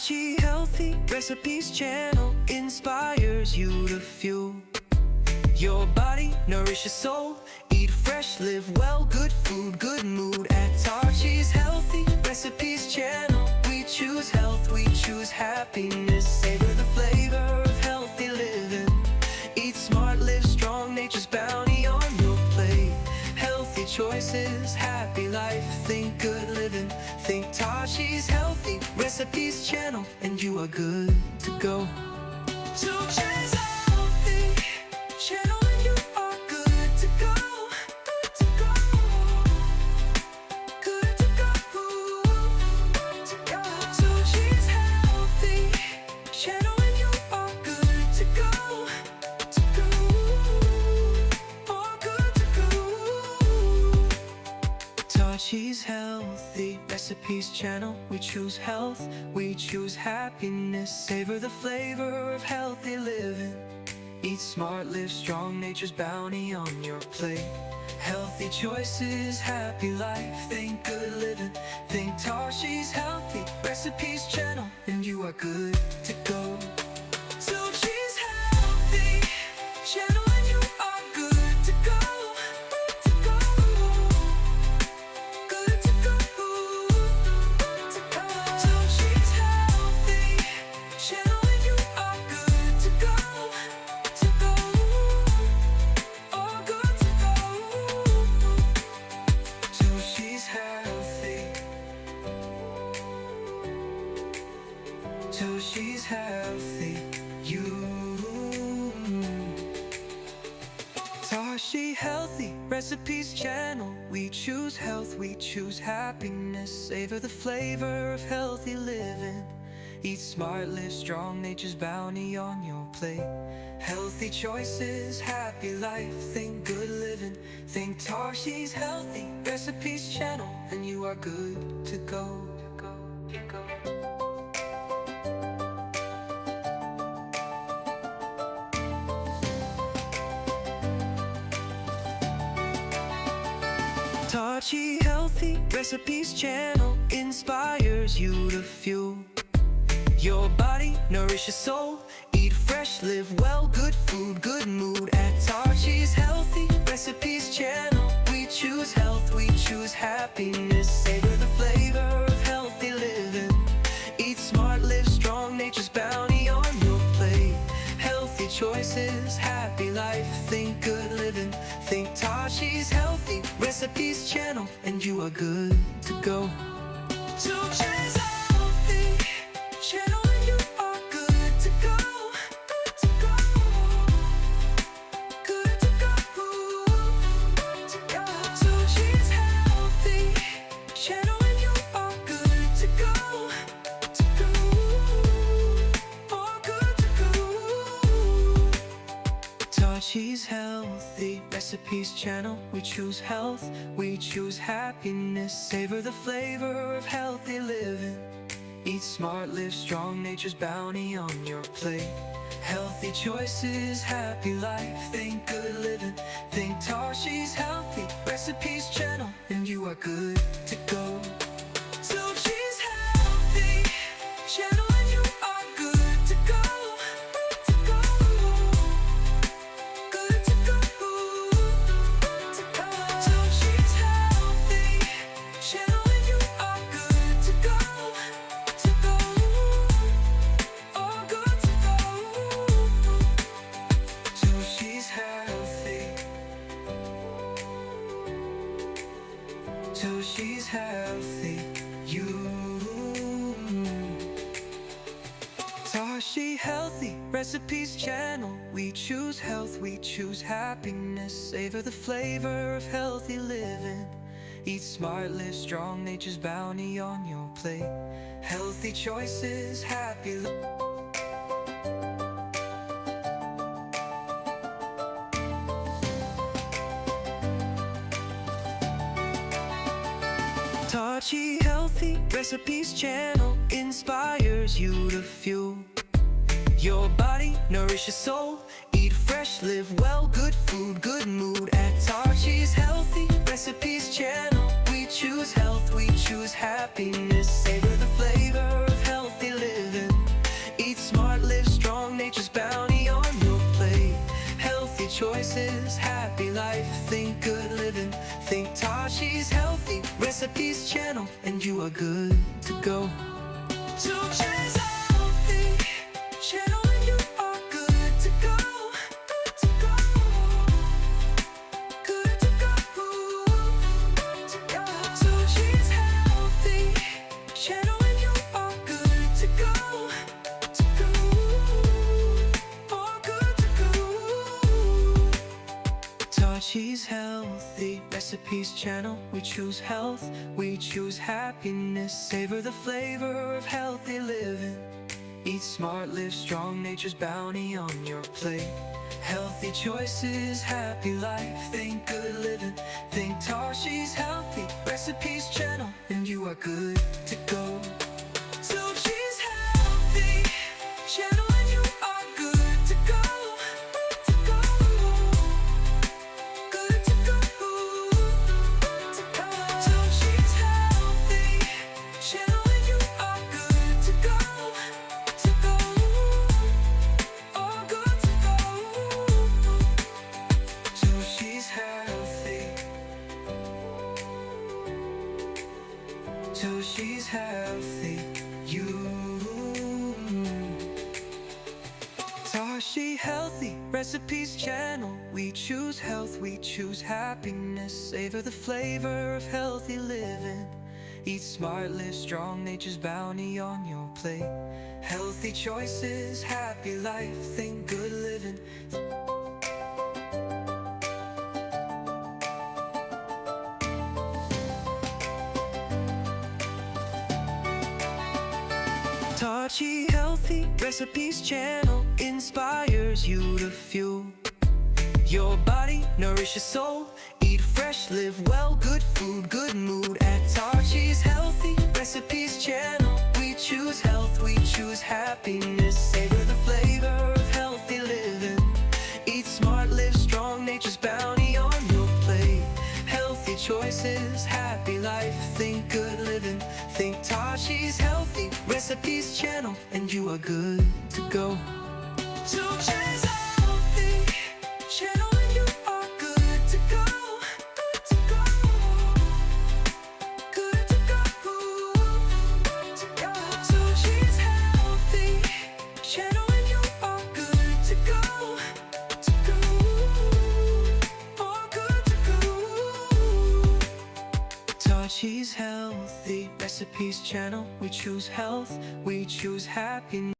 Tachi Healthy Recipes channel inspires you to fuel your body, nourish your soul. Eat fresh, live well, good food, good mood. At Tachi's Healthy Recipes channel, we choose health, we choose happiness. Savor the flavor of healthy living. Eat smart, live strong, nature's bounty on your plate. Healthy choices, happy life, think good living. Think Tachi's Healthy Recipes channel, and you are good to go. Tachi's Healthy channel, and you are good to go. Good to go. Good to go. Good to go. Tachi's Healthy channel, and you are good to go. To go. Oh, good to go. Tachi's Healthy Recipes channel, we choose health, we choose happiness. Savor the flavor of healthy living. Eat smart, live strong, nature's bounty on your plate. Healthy choices, happy life, think good living. Think Tachi's Healthy Recipes channel, and you are good to go. Tachi's Healthy channel, and you are good to go. Good to go. Good to go. Good to go. Tachi's Healthy channel, and you are good to go. To go. Oh, good to go. Tachi's Healthy. Tachi's Healthy. Tachi Healthy Recipes channel, we choose health, we choose happiness. Savor the flavor of healthy living. Eat smart, live strong, nature's bounty on your plate. Healthy choices, happy life, think good living. Think Tachi's Healthy Recipes channel, and you are good to go. Tachi Healthy Recipes channel inspires you to fuel your body, nourish your soul. Eat fresh, live well, good food, good mood. At Tachi's Healthy Recipes channel, we choose health, we choose happiness. Savor the flavor of healthy living. Eat smart, live strong, nature's bounty on your plate. Healthy choices, happy life, think good living. Think Tachi's Healthy Recipes channel, and you are good to go. Tachi's Healthy channel, and you are good to go. Good to go. Good to go. Good to go. Tachi's Healthy channel, and you are good to go. To go. Oh, good to go. Tachi's Healthy Recipes channel, we choose health, we choose happiness. Savor the flavor of healthy living. Eat smart, live strong, nature's bounty on your plate. Healthy choices, happy life, think good living. Think Tachi's Healthy Recipes channel, and you are good to go. Tachi's Healthy channel, and you are good to go. Good to go. Good to go. Good to go. Tachi's Healthy channel, and you are good to go. To go. Oh, good to go. Tachi's Healthy. Tachi's Healthy. Tachi Healthy Recipes channel, we choose health, we choose happiness. Savor the flavor of healthy living. Eat smart, live strong, nature's bounty on your plate. Healthy choices, happy life. Tachi Healthy Recipes channel inspires you to fuel your body, nourish your soul. Eat fresh, live well, good food, good mood. At Tachi's Healthy Recipes channel, we choose health, we choose happiness. Savor the flavor of healthy living. choices, happy life, think good living. Think Tashi's Healthy Recipes channel, and you are good to go. Tashi's Healthy channel, and you are good to go. Good to go. Good to go. Good to go. Tashi's Healthy channel, and you are good to go. To go. All good to go. Tashi's Healthy Recipes channel. We choose health, we choose happiness. Savor the flavor of healthy living. Eat smart, live strong, nature's bounty on your plate. Healthy choices, happy life, think good living. Think Tashi's Healthy Recipes channel, and you are good to go. Tashi's Healthy channel, and you are good to go. Good to go. Good to go. Good to go. Tashi's Healthy channel, and you are good to go. To go. All good to go. Tashi's Healthy. Tashi's Healthy. Tashi Healthy Recipes channel. We choose health, we choose happiness. Savor the flavor of healthy living. Eat smart, live strong, nature's bounty on your plate. Healthy choices, happy life, think good living. Tashi Healthy Recipes channel inspires you to fuel your body, nourish your soul. Eat fresh, live well, good food, good mood. At Tashi's Healthy Recipes channel, we choose health, we choose happiness. Savor the flavor of healthy living. Eat smart, live strong, nature's bounty on your plate. Healthy choices, happy life, think good living. Think Tashi's Healthy Recipes channel, and you are good to go. Tashi's Healthy channel, and you are good to go. Good to go. Good to go. Good to go. Tashi's Healthy channel, and you are good to go. To go. All good to go. Tashi's Healthy Recipes channel. We choose health, we choose happiness.